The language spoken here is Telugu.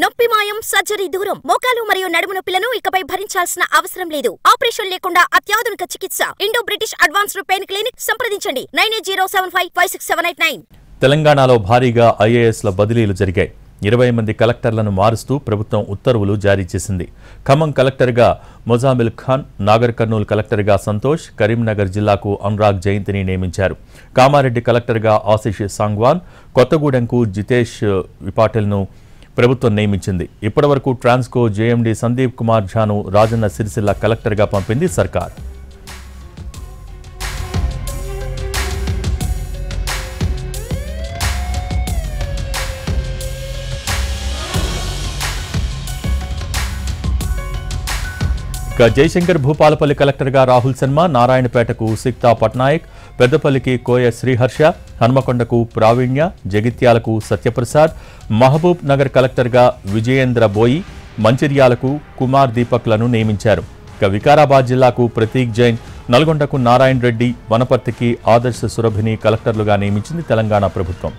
నొప్పి మాయం సర్జరీ దూరం మోకాలు మరియు నడుము నొప్పులను ఇకపై భరించాల్సిన అవసరం లేదు. ఆపరేషన్ లేకుండా అత్యాధునిక చికిత్స Indo British advanced pain clinic సంప్రదించండి 9807556789. తెలంగాణలో భారీగా ఐఏఎస్ల బదిలీలు జరిగాయి. 20 మంది కలెక్టర్లను మారుస్తూ ప్రభుత్వం ఉత్తర్వులు జారీ చేసింది. ఖమ్మం కలెక్టర్గా మొజామిల్ ఖాన్, నాగర్ కర్నూల్ కలెక్టర్గా సంతోష్, కరీంనగర్ జిల్లాకు అనురాగ్ జయంతిని నియమించారు. కామారెడ్డి కలెక్టర్గా ఆశిష్ సాంగ్వాన్, కొత్తగూడెంకు జితేష్ విపాటిల్ను ప్రభుత్వం నియమించింది. ఇప్పటివరకు ట్రాన్స్కో జేఎండీ సందీప్ కుమార్ ఝాను రాజన్న సిరిసిల్ల కలెక్టర్గా పంపింది సర్కార్. జయశంకర్ భూపాలపల్లి కలెక్టర్గా రాహుల్ శర్మ, నారాయణపేటకు సిక్తా పట్నాయక్, పెద్దపల్లికి కోయ శ్రీహర్ష, హన్మకొండకు ప్రావీణ్య, జగిత్యాలకు సత్యప్రసాద్, మహబూబ్ నగర్ కలెక్టర్గా విజయేంద్ర బోయి, మంచిర్యాలకు కుమార్ దీపక్లను నియమించారు. వికారాబాద్ జిల్లాకు ప్రతీక్ జైన్, నల్గొండకు నారాయణ రెడ్డి, వనపర్తికి ఆదర్శ సురభిని కలెక్టర్లుగా నియమించింది తెలంగాణ ప్రభుత్వం.